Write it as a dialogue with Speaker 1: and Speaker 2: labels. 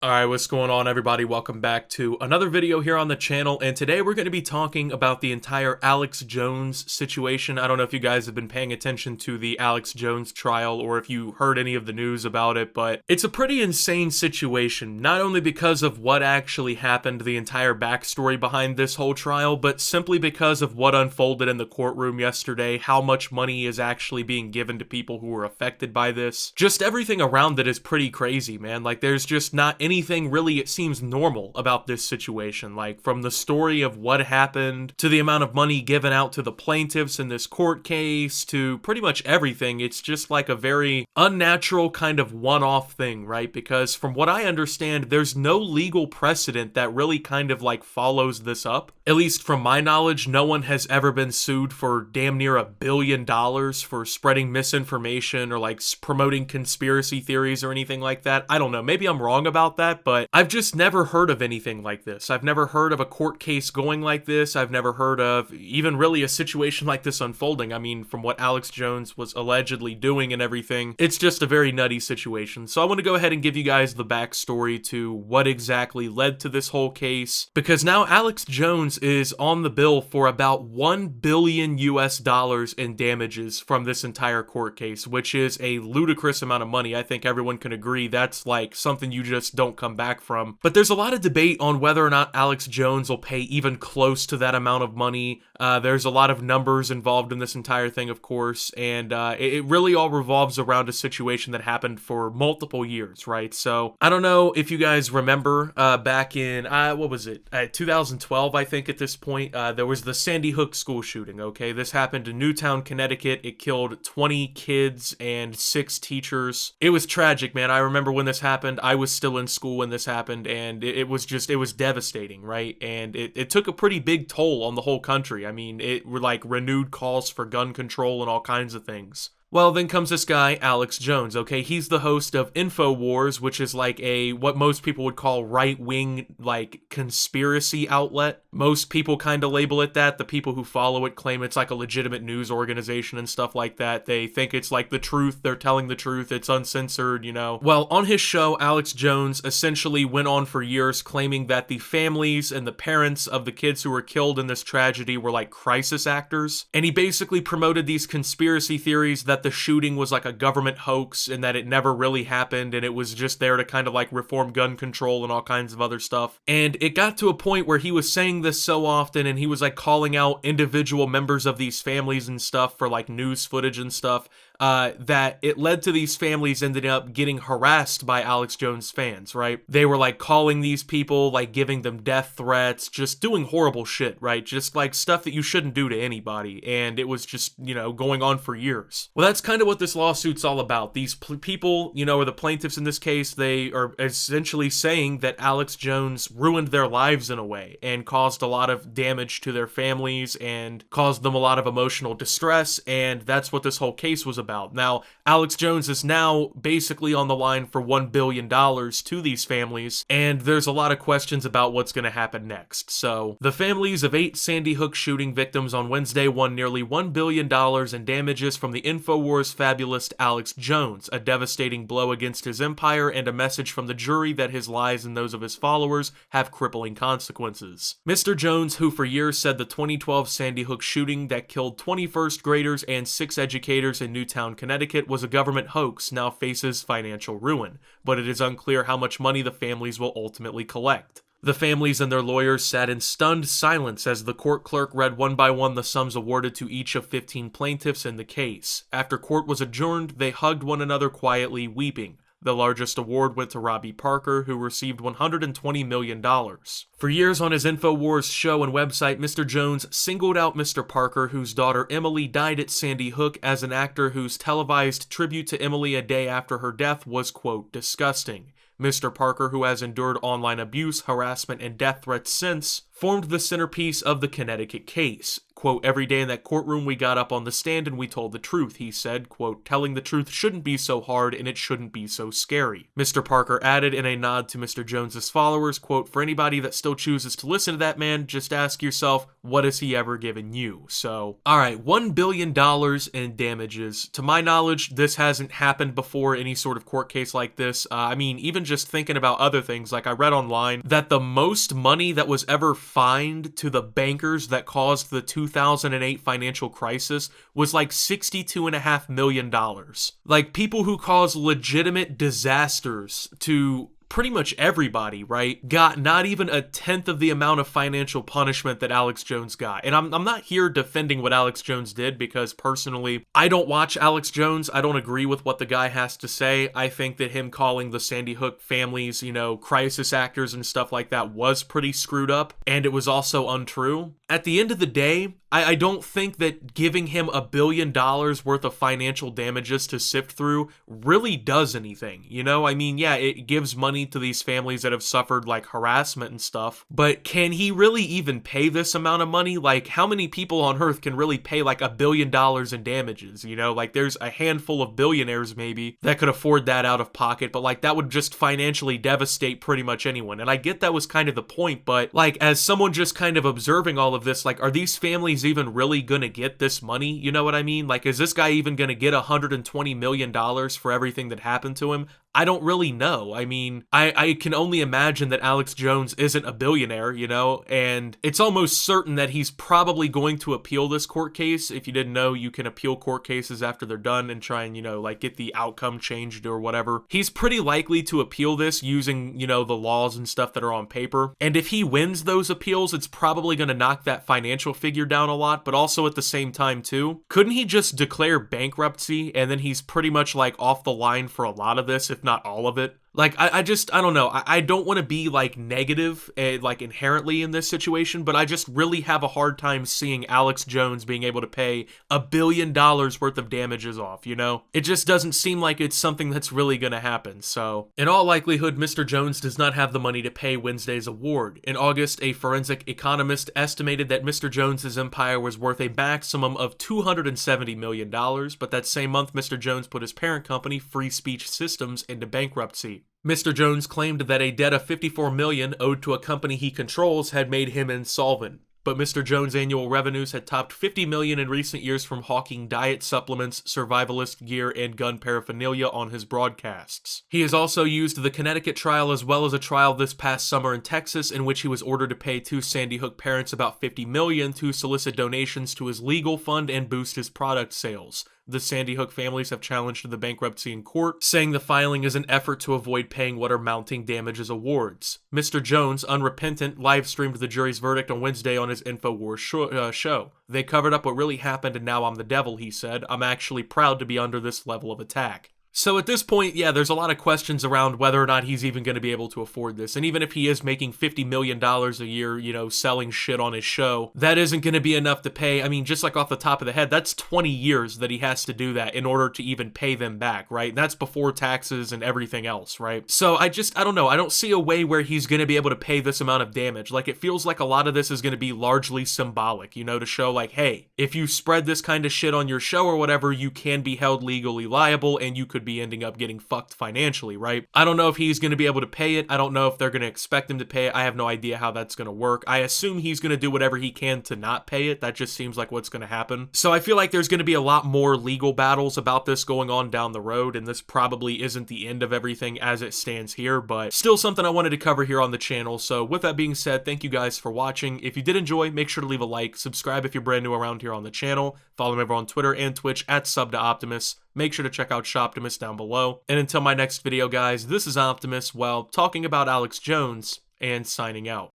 Speaker 1: Alright, what's going on everybody? Welcome back to another video here on the channel, and today we're going to be talking about the entire Alex Jones situation. I don't know if you guys have been paying attention to the Alex Jones trial or if you heard any of the news about it, but it's a pretty insane situation, not only because of what actually happened, the entire backstory behind this whole trial, but simply because of what unfolded in the courtroom yesterday, how much money is actually being given to people who were affected by this. Just everything around it is pretty crazy, man. Like, there's just not anything really, it seems, normal about this situation. Like, from the story of what happened to the amount of money given out to the plaintiffs in this court case to pretty much everything, it's just like a very unnatural kind of one-off thing, right? Because from what I understand, there's no legal precedent that really kind of like follows this up. At least from my knowledge, no one has ever been sued for damn near $1 billion for spreading misinformation or like promoting conspiracy theories or anything like that. I don't know, maybe I'm wrong about that, but I've just never heard of anything like this. I've never heard of a court case going like this. I've never heard of even really a situation like this unfolding. I mean, from what Alex Jones was allegedly doing and everything, it's just a very nutty situation. So I want to go ahead and give you guys the backstory to what exactly led to this whole case, because now Alex Jones is on the bill for about $1 billion in damages from this entire court case, which is a ludicrous amount of money. I think everyone can agree that's like something you just don't come back from. But there's a lot of debate on whether or not Alex Jones will pay even close to that amount of money. There's a lot of numbers involved in this entire thing, of course, and it really all revolves around a situation that happened for multiple years, right? So I don't know if you guys remember back in, what was it, 2012, I think at this point, there was the Sandy Hook school shooting, okay? This happened in Newtown, Connecticut. It killed 20 kids and 6 teachers. It was tragic, man. I remember when this happened. I was still in school when this happened, and it was devastating, right? And it took a pretty big toll on the whole country. I mean, it were like renewed calls for gun control and all kinds of things. Well, then comes this guy, Alex Jones, okay? He's the host of InfoWars, which is like what most people would call right-wing, like, conspiracy outlet. Most people kind of label it that. The people who follow it claim it's like a legitimate news organization and stuff like that. They think it's like the truth, they're telling the truth, it's uncensored, you know? Well, on his show, Alex Jones essentially went on for years claiming that the families and the parents of the kids who were killed in this tragedy were like crisis actors. And he basically promoted these conspiracy theories that the shooting was like a government hoax and that it never really happened and it was just there to kind of like reform gun control and all kinds of other stuff. And it got to a point where he was saying this so often and he was like calling out individual members of these families and stuff for like news footage and stuff, that it led to these families ending up getting harassed by Alex Jones fans, right? They were like calling these people, like giving them death threats, just doing horrible shit, right? Just like stuff that you shouldn't do to anybody. And it was just, you know, going on for years. Well, that's kind of what this lawsuit's all about. These people, you know, or the plaintiffs in this case, they are essentially saying that Alex Jones ruined their lives in a way and caused a lot of damage to their families and caused them a lot of emotional distress. And that's what this whole case was about. Now, Alex Jones is now basically on the line for $1 billion to these families, and there's a lot of questions about what's going to happen next. So, the families of 8 Sandy Hook shooting victims on Wednesday won nearly $1 billion in damages from the InfoWars fabulist Alex Jones, a devastating blow against his empire and a message from the jury that his lies and those of his followers have crippling consequences. Mr. Jones, who for years said the 2012 Sandy Hook shooting that killed 20 first graders and 6 educators in Newtown, Connecticut was a government hoax, now faces financial ruin, but it is unclear how much money the families will ultimately collect. The families and their lawyers sat in stunned silence as the court clerk read one by one the sums awarded to each of 15 plaintiffs in the case. After court was adjourned, they hugged one another quietly, weeping. The largest award went to Robbie Parker, who received $120 million. For years on his InfoWars show and website, Mr. Jones singled out Mr. Parker, whose daughter Emily died at Sandy Hook, as an actor whose televised tribute to Emily a day after her death was, quote, disgusting. Mr. Parker, who has endured online abuse, harassment, and death threats since, formed the centerpiece of the Connecticut case. Quote, every day in that courtroom we got up on the stand and we told the truth, he said. Quote, telling the truth shouldn't be so hard and it shouldn't be so scary. Mr. Parker added in a nod to Mr. Jones's followers, quote, for anybody that still chooses to listen to that man, just ask yourself, what has he ever given you? So, alright, $1 billion in damages. To my knowledge, this hasn't happened before, any sort of court case like this. I mean, even just thinking about other things, like I read online that the most money that was ever fined to the bankers that caused the 2008 financial crisis was like $62.5 million. Like, people who cause legitimate disasters to pretty much everybody, right, got not even a tenth of the amount of financial punishment that Alex Jones got. And I'm not here defending what Alex Jones did, because personally, I don't watch Alex Jones. I don't agree with what the guy has to say. I think that him calling the Sandy Hook families, you know, crisis actors and stuff like that was pretty screwed up, and it was also untrue. At the end of the day, I don't think that giving him $1 billion worth of financial damages to sift through really does anything, you know? I mean, yeah, it gives money to these families that have suffered, like, harassment and stuff, but can he really even pay this amount of money? Like, how many people on Earth can really pay, like, $1 billion in damages, you know? Like, there's a handful of billionaires, maybe, that could afford that out of pocket, but, like, that would just financially devastate pretty much anyone, and I get that was kind of the point, but, like, as someone just kind of observing all of this, like, are these families even really gonna get this money? You know what I mean? Like, is this guy even gonna get $120 million for everything that happened to him? I don't really know. I mean, I can only imagine that Alex Jones isn't a billionaire, you know, and it's almost certain that he's probably going to appeal this court case. If you didn't know, you can appeal court cases after they're done and try and, you know, like, get the outcome changed or whatever. He's pretty likely to appeal this using, you know, the laws and stuff that are on paper. And if he wins those appeals, it's probably going to knock that financial figure down a lot, but also at the same time too, couldn't he just declare bankruptcy and then he's pretty much like off the line for a lot of this, if not all of it? Like, I don't know. I don't want to be, like, negative, like, inherently in this situation, but I just really have a hard time seeing Alex Jones being able to pay $1 billion worth of damages off, you know? It just doesn't seem like it's something that's really gonna happen, so. In all likelihood, Mr. Jones does not have the money to pay Wednesday's award. In August, a forensic economist estimated that Mr. Jones's empire was worth a maximum of $270 million, but that same month, Mr. Jones put his parent company, Free Speech Systems, into bankruptcy. Mr. Jones claimed that a debt of $54 million owed to a company he controls had made him insolvent. But Mr. Jones' annual revenues had topped $50 million in recent years from hawking diet supplements, survivalist gear, and gun paraphernalia on his broadcasts. He has also used the Connecticut trial as well as a trial this past summer in Texas in which he was ordered to pay two Sandy Hook parents about $50 million to solicit donations to his legal fund and boost his product sales. The Sandy Hook families have challenged the bankruptcy in court, saying the filing is an effort to avoid paying what are mounting damages awards. Mr. Jones, unrepentant, live-streamed the jury's verdict on Wednesday on his InfoWars show. They covered up what really happened and now I'm the devil, he said. I'm actually proud to be under this level of attack. So at this point, yeah, there's a lot of questions around whether or not he's even going to be able to afford this. And even if he is making $50 million a year, you know, selling shit on his show, that isn't going to be enough to pay. I mean, just like off the top of the head, that's 20 years that he has to do that in order to even pay them back, right? And that's before taxes and everything else, right? So I don't know. I don't see a way where he's going to be able to pay this amount of damage. Like, it feels like a lot of this is going to be largely symbolic, you know, to show like, hey, if you spread this kind of shit on your show or whatever, you can be held legally liable and you could be ending up getting fucked financially, right? I don't know if he's going to be able to pay it. I don't know if they're going to expect him to pay it. I have no idea how that's going to work. I assume he's going to do whatever he can to not pay it. That just seems like what's going to happen. So I feel like there's going to be a lot more legal battles about this going on down the road, and this probably isn't the end of everything as it stands here, but still something I wanted to cover here on the channel. So with that being said, thank you guys for watching. If you did enjoy, make sure to leave a like, subscribe if you're brand new around here on the channel, follow me over on Twitter and Twitch at @SubToOptimus. Make sure to check out Shoptimus down below. And until my next video, guys, this is Optimus, well, talking about Alex Jones and signing out.